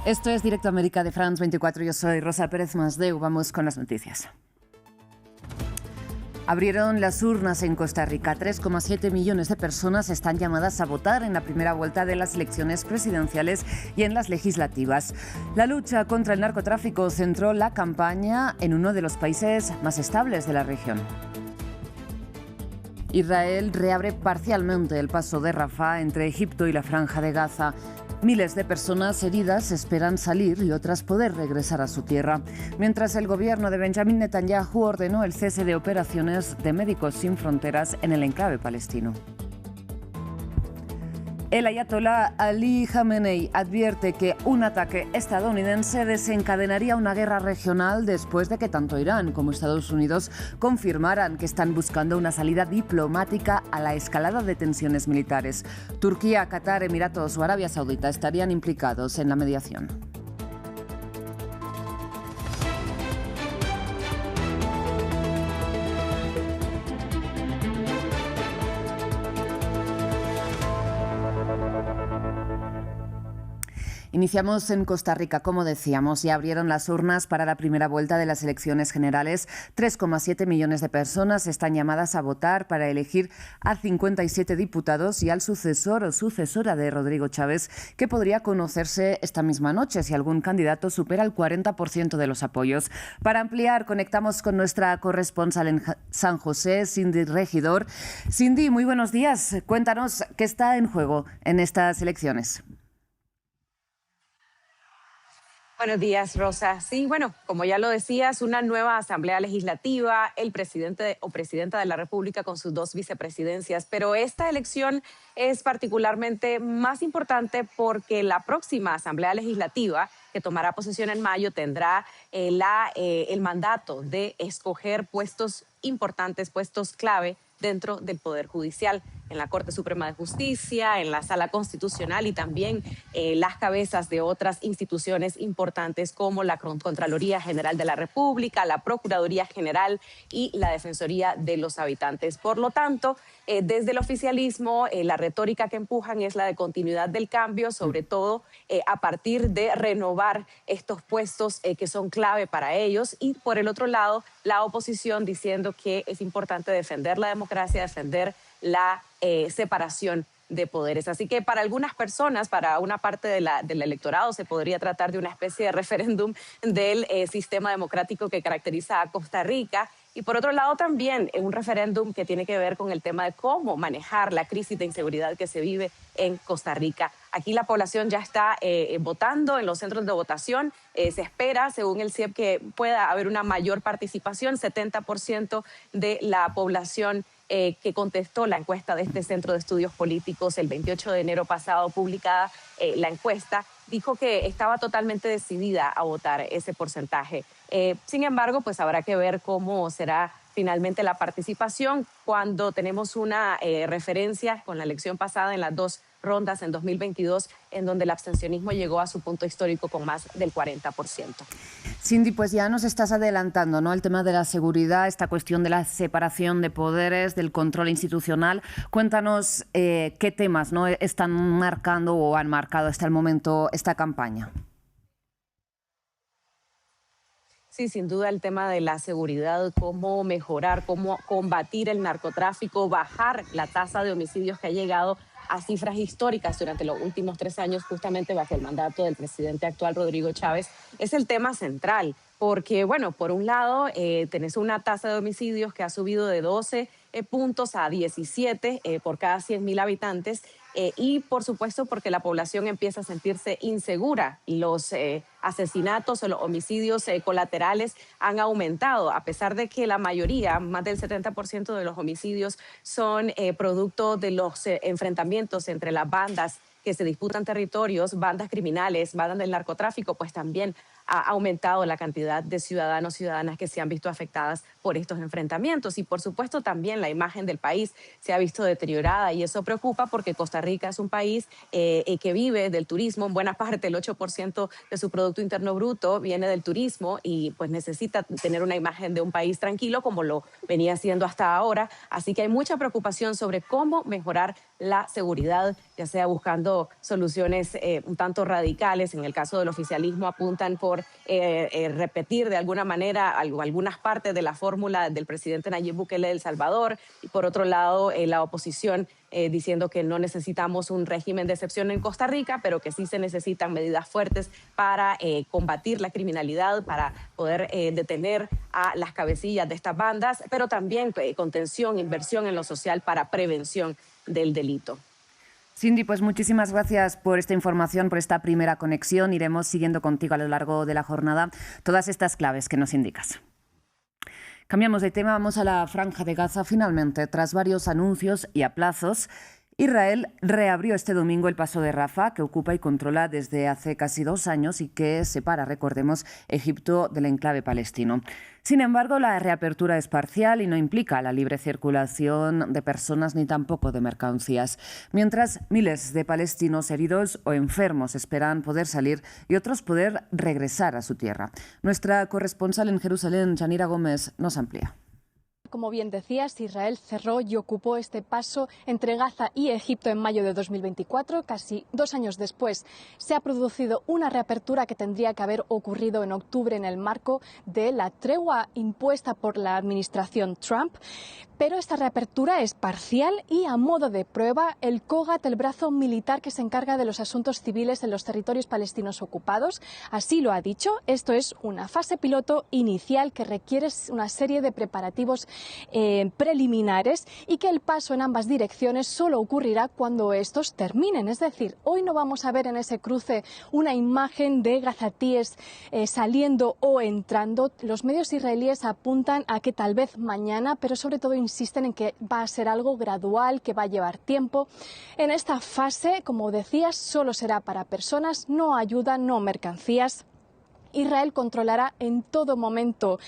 Esto es Directo América de France 24. Yo soy Rosa Pérez Masdeu. Vamos con las noticias. Abrieron las urnas en Costa Rica. 3,7 millones de personas están llamadas a votar en la primera vuelta de las elecciones presidenciales y en las legislativas. La lucha contra el narcotráfico centró la campaña en uno de los países más estables de la región. Israel reabre parcialmente el paso de Rafah entre Egipto y la Franja de Gaza. Miles de personas heridas esperan salir y otras poder regresar a su tierra, mientras el gobierno de Benjamin Netanyahu ordenó el cese de operaciones de Médicos Sin Fronteras en el enclave palestino. El ayatolá Ali Khamenei advierte que un ataque estadounidense desencadenaría una guerra regional después de que tanto Irán como Estados Unidos confirmaran que están buscando una salida diplomática a la escalada de tensiones militares. Turquía, Qatar, Emiratos o Arabia Saudita estarían implicados en la mediación. Iniciamos en Costa Rica, como decíamos, ya abrieron las urnas para la primera vuelta de las elecciones generales. 3,7 millones de personas están llamadas a votar para elegir a 57 diputados y al sucesor o sucesora de Rodrigo Chávez, que podría conocerse esta misma noche si algún candidato supera el 40% de los apoyos. Para ampliar, conectamos con nuestra corresponsal en San José, Cindy Regidor. Cindy, muy buenos días. Cuéntanos qué está en juego en estas elecciones. Buenos días, Rosa. Sí, bueno, como ya lo decías, una nueva Asamblea Legislativa, el presidente o presidenta de la República con sus 2 vicepresidencias, pero esta elección es particularmente más importante porque la próxima Asamblea Legislativa, que tomará posesión en mayo, tendrá el mandato de escoger puestos importantes, puestos clave dentro del Poder Judicial, en la Corte Suprema de Justicia, en la Sala Constitucional y también las cabezas de otras instituciones importantes como la Contraloría General de la República, la Procuraduría General y la Defensoría de los Habitantes. Por lo tanto, desde el oficialismo, la retórica que empujan es la de continuidad del cambio, sobre todo a partir de renovar estos puestos que son clave para ellos, y por el otro lado, la oposición diciendo que es importante defender la democracia, defender la separación de poderes. Así que para algunas personas, para una parte del electorado, se podría tratar de una especie de referéndum del sistema democrático que caracteriza a Costa Rica. Y por otro lado también un referéndum que tiene que ver con el tema de cómo manejar la crisis de inseguridad que se vive en Costa Rica. Aquí la población ya está votando en los centros de votación. Se espera, según el CIEP, que pueda haber una mayor participación. 70% de la población que contestó la encuesta de este Centro de Estudios Políticos el 28 de enero pasado, publicada la encuesta, dijo que estaba totalmente decidida a votar ese porcentaje. Sin embargo, pues habrá que ver cómo será finalmente la participación cuando tenemos una referencia con la elección pasada en las 2 rondas en 2022, en donde el abstencionismo llegó a su punto histórico con más del 40%. Cindy, pues ya nos estás adelantando, ¿no?, el tema de la seguridad, esta cuestión de la separación de poderes, del control institucional. Cuéntanos qué temas, ¿no?, están marcando o han marcado hasta el momento esta campaña. Sí, sin duda el tema de la seguridad, cómo mejorar, cómo combatir el narcotráfico, bajar la tasa de homicidios que ha llegado a cifras históricas durante los últimos 3 años, justamente bajo el mandato del presidente actual, Rodrigo Chávez, es el tema central. Porque, bueno, por un lado, tenés una tasa de homicidios que ha subido de 12 puntos a 17 por cada 100.000 habitantes. Y, por supuesto, porque la población empieza a sentirse insegura. Los asesinatos o los homicidios colaterales han aumentado, a pesar de que la mayoría, más del 70% de los homicidios, son producto de los enfrentamientos entre las bandas que se disputan territorios, bandas criminales, bandas del narcotráfico, pues también ha aumentado la cantidad de ciudadanos y ciudadanas que se han visto afectadas por estos enfrentamientos. Y por supuesto también la imagen del país se ha visto deteriorada, y eso preocupa porque Costa Rica es un país que vive del turismo. En buena parte, el 8% de su Producto Interno Bruto viene del turismo, y pues necesita tener una imagen de un país tranquilo como lo venía haciendo hasta ahora. Así que hay mucha preocupación sobre cómo mejorar la seguridad, ya sea buscando buscando soluciones un tanto radicales. En el caso del oficialismo apuntan por repetir de alguna manera algunas partes de la fórmula del presidente Nayib Bukele de El Salvador, y por otro lado la oposición diciendo que no necesitamos un régimen de excepción en Costa Rica, pero que sí se necesitan medidas fuertes para combatir la criminalidad, para poder detener a las cabecillas de estas bandas, pero también contención, inversión en lo social para prevención del delito. Cindy, pues muchísimas gracias por esta información, por esta primera conexión. Iremos siguiendo contigo a lo largo de la jornada todas estas claves que nos indicas. Cambiamos de tema, vamos a la Franja de Gaza. Finalmente, tras varios anuncios y aplazos, Israel reabrió este domingo el paso de Rafah, que ocupa y controla desde hace casi 2 años y que separa, recordemos, Egipto del enclave palestino. Sin embargo, la reapertura es parcial y no implica la libre circulación de personas ni tampoco de mercancías. Mientras miles de palestinos heridos o enfermos esperan poder salir y otros poder regresar a su tierra. Nuestra corresponsal en Jerusalén, Yanira Gómez, nos amplía. Como bien decías, Israel cerró y ocupó este paso entre Gaza y Egipto en mayo de 2024. Casi 2 años después se ha producido una reapertura que tendría que haber ocurrido en octubre en el marco de la tregua impuesta por la administración Trump. Pero esta reapertura es parcial y, a modo de prueba, el COGAT, el brazo militar que se encarga de los asuntos civiles en los territorios palestinos ocupados, así lo ha dicho. Esto es una fase piloto inicial que requiere una serie de preparativos preliminares y que el paso en ambas direcciones solo ocurrirá cuando estos terminen. Es decir, hoy no vamos a ver en ese cruce una imagen de gazatíes saliendo o entrando. Los medios israelíes apuntan a que tal vez mañana, pero sobre todo insisten en que va a ser algo gradual, que va a llevar tiempo. En esta fase, como decías, solo será para personas, no ayuda, no mercancías. Israel controlará en todo momento,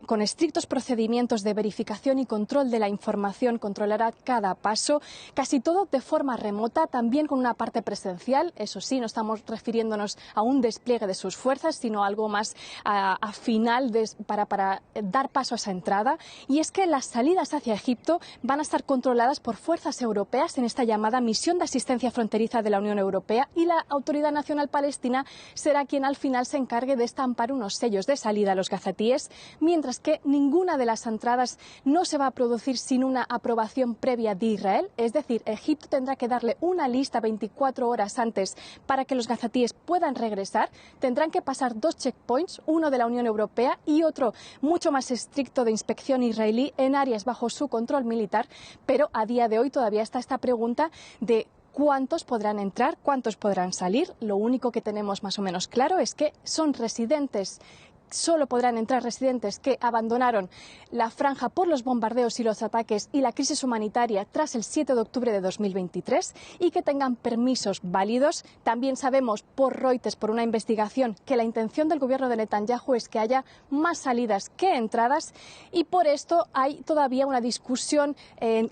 con estrictos procedimientos de verificación y control de la información, controlará cada paso, casi todo de forma remota, también con una parte presencial. Eso sí, no estamos refiriéndonos a un despliegue de sus fuerzas, sino a algo más a final para dar paso a esa entrada. Y es que las salidas hacia Egipto van a estar controladas por fuerzas europeas en esta llamada Misión de Asistencia Fronteriza de la Unión Europea, y la Autoridad Nacional Palestina será quien al final se encargue de estampar unos sellos de salida a los gazatíes, mientras que ninguna de las entradas no se va a producir sin una aprobación previa de Israel. Es decir, Egipto tendrá que darle una lista 24 horas antes para que los gazatíes puedan regresar. Tendrán que pasar 2 checkpoints, uno de la Unión Europea y otro mucho más estricto de inspección israelí en áreas bajo su control militar, pero a día de hoy todavía está esta pregunta de ¿cuántos podrán entrar? ¿Cuántos podrán salir? Lo único que tenemos más o menos claro es que son residentes. Solo podrán entrar residentes que abandonaron la franja por los bombardeos y los ataques y la crisis humanitaria tras el 7 de octubre de 2023 y que tengan permisos válidos. También sabemos por Reuters, por una investigación, que la intención del gobierno de Netanyahu es que haya más salidas que entradas, y por esto hay todavía una discusión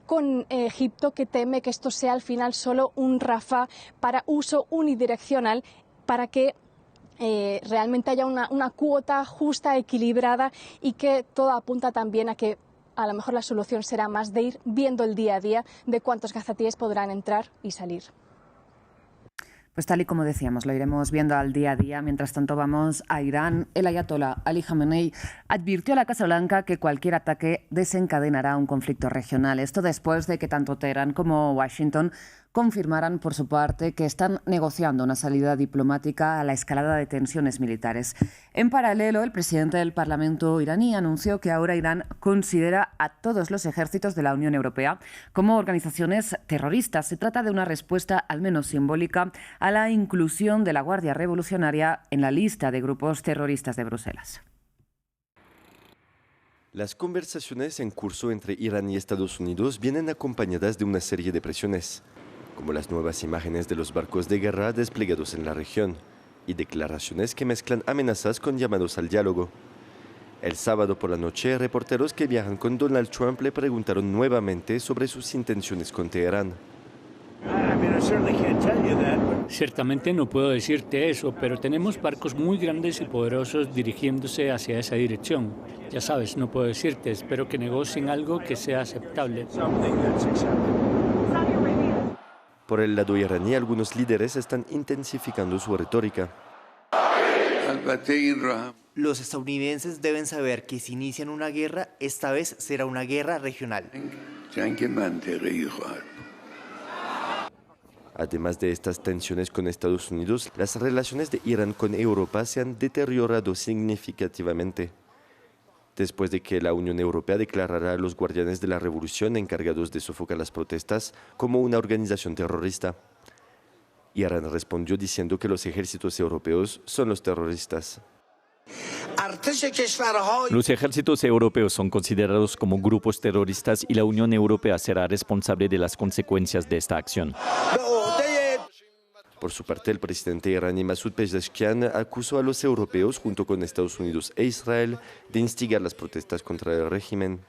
con Egipto, que teme que esto sea al final solo un Rafah para uso unidireccional, para que realmente haya una cuota justa, equilibrada, y que todo apunta también a que a lo mejor la solución será más de ir viendo el día a día de cuántos gazatíes podrán entrar y salir. Pues tal y como decíamos, lo iremos viendo al día a día. Mientras tanto, vamos a Irán. El ayatolá Ali Khamenei advirtió a la Casa Blanca que cualquier ataque desencadenará un conflicto regional. Esto después de que tanto Teherán como Washington confirmaran por su parte que están negociando una salida diplomática a la escalada de tensiones militares. En paralelo, el presidente del Parlamento iraní anunció que ahora Irán considera a todos los ejércitos de la Unión Europea como organizaciones terroristas. Se trata de una respuesta, al menos simbólica, a la inclusión de la Guardia Revolucionaria en la lista de grupos terroristas de Bruselas. Las conversaciones en curso entre Irán y Estados Unidos vienen acompañadas de una serie de presiones, como las nuevas imágenes de los barcos de guerra desplegados en la región y declaraciones que mezclan amenazas con llamados al diálogo. El sábado por la noche, reporteros que viajan con Donald Trump le preguntaron nuevamente sobre sus intenciones con Teherán. Ciertamente no puedo decirte eso, pero tenemos barcos muy grandes y poderosos dirigiéndose hacia esa dirección. Ya sabes, no puedo decirte, espero que negocien algo que sea aceptable. Por el lado iraní, algunos líderes están intensificando su retórica. Los estadounidenses deben saber que si inician una guerra, esta vez será una guerra regional. Además de estas tensiones con Estados Unidos, las relaciones de Irán con Europa se han deteriorado significativamente. Después de que la Unión Europea declarara a los guardianes de la revolución encargados de sofocar las protestas como una organización terrorista. Irán respondió diciendo que los ejércitos europeos son los terroristas. Los ejércitos europeos son considerados como grupos terroristas y la Unión Europea será responsable de las consecuencias de esta acción. Por su parte, el presidente iraní Masoud Pezeshkian acusó a los europeos, junto con Estados Unidos e Israel, de instigar las protestas contra el régimen.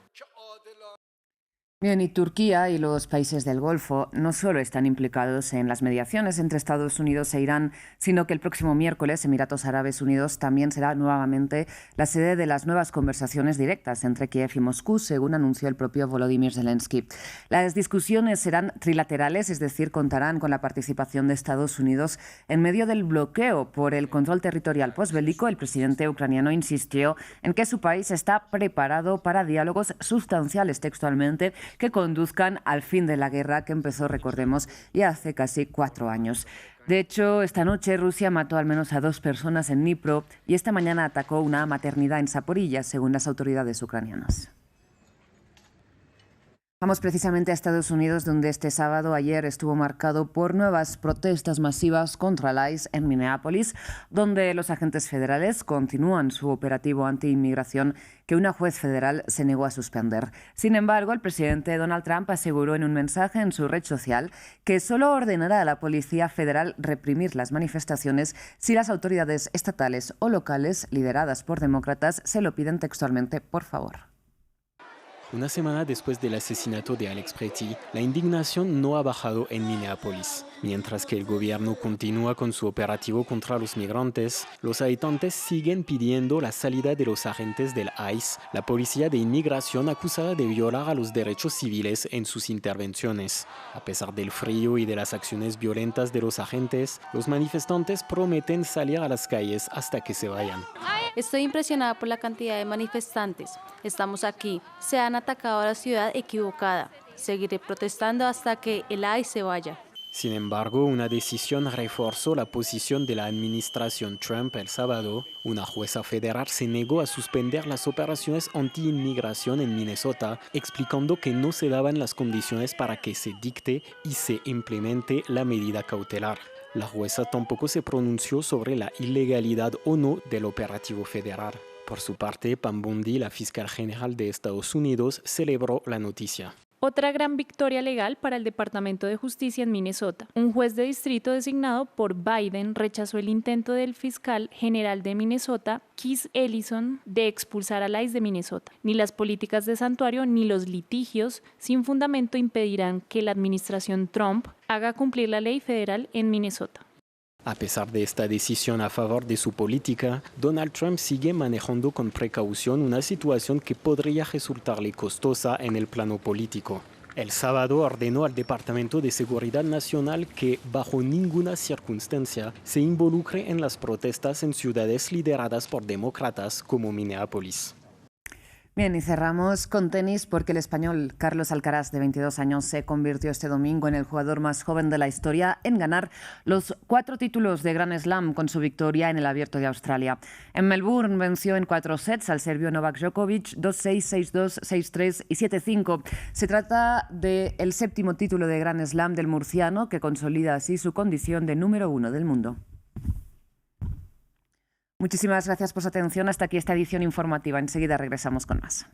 Bien, y Turquía y los países del Golfo no solo están implicados en las mediaciones entre Estados Unidos e Irán, sino que el próximo miércoles Emiratos Árabes Unidos también será nuevamente la sede de las nuevas conversaciones directas entre Kiev y Moscú, según anunció el propio Volodymyr Zelensky. Las discusiones serán trilaterales, es decir, contarán con la participación de Estados Unidos en medio del bloqueo por el control territorial posbélico. El presidente ucraniano insistió en que su país está preparado para diálogos sustanciales, textualmente, que conduzcan al fin de la guerra que empezó, recordemos, ya hace casi 4 años. De hecho, esta noche Rusia mató al menos a 2 personas en Dnipro y esta mañana atacó una maternidad en Zaporilla, según las autoridades ucranianas. Vamos precisamente a Estados Unidos, donde este sábado ayer estuvo marcado por nuevas protestas masivas contra el ICE en Minneapolis, donde los agentes federales continúan su operativo anti-inmigración que una juez federal se negó a suspender. Sin embargo, el presidente Donald Trump aseguró en un mensaje en su red social que solo ordenará a la Policía Federal reprimir las manifestaciones si las autoridades estatales o locales, lideradas por demócratas, se lo piden textualmente, por favor. Una semana después del asesinato de Alex Pretty, la indignación no ha bajado en Minneapolis. Mientras que el gobierno continúa con su operativo contra los migrantes, los habitantes siguen pidiendo la salida de los agentes del ICE, la policía de inmigración acusada de violar a los derechos civiles en sus intervenciones. A pesar del frío y de las acciones violentas de los agentes, los manifestantes prometen salir a las calles hasta que se vayan. Estoy impresionada por la cantidad de manifestantes. Estamos aquí. Se han atacado a la ciudad equivocada. Seguiré protestando hasta que el ICE se vaya. Sin embargo, una decisión reforzó la posición de la administración Trump el sábado. Una jueza federal se negó a suspender las operaciones anti-inmigración en Minnesota, explicando que no se daban las condiciones para que se dicte y se implemente la medida cautelar. La jueza tampoco se pronunció sobre la ilegalidad o no del operativo federal. Por su parte, Pam Bondi, la fiscal general de Estados Unidos, celebró la noticia. Otra gran victoria legal para el Departamento de Justicia en Minnesota. Un juez de distrito designado por Biden rechazó el intento del fiscal general de Minnesota, Keith Ellison, de expulsar al ICE de Minnesota. Ni las políticas de santuario ni los litigios sin fundamento impedirán que la administración Trump haga cumplir la ley federal en Minnesota. A pesar de esta decisión a favor de su política, Donald Trump sigue manejando con precaución una situación que podría resultarle costosa en el plano político. El sábado ordenó al Departamento de Seguridad Nacional que, bajo ninguna circunstancia, se involucre en las protestas en ciudades lideradas por demócratas como Minneapolis. Bien, y cerramos con tenis porque el español Carlos Alcaraz, de 22 años, se convirtió este domingo en el jugador más joven de la historia en ganar los 4 títulos de Grand Slam con su victoria en el Abierto de Australia. En Melbourne venció en 4 sets al serbio Novak Djokovic, 2-6, 6-2, 6-3 y 7-5. Se trata del 7º título de Grand Slam del murciano, que consolida así su condición de número 1 del mundo. Muchísimas gracias por su atención. Hasta aquí esta edición informativa. Enseguida regresamos con más.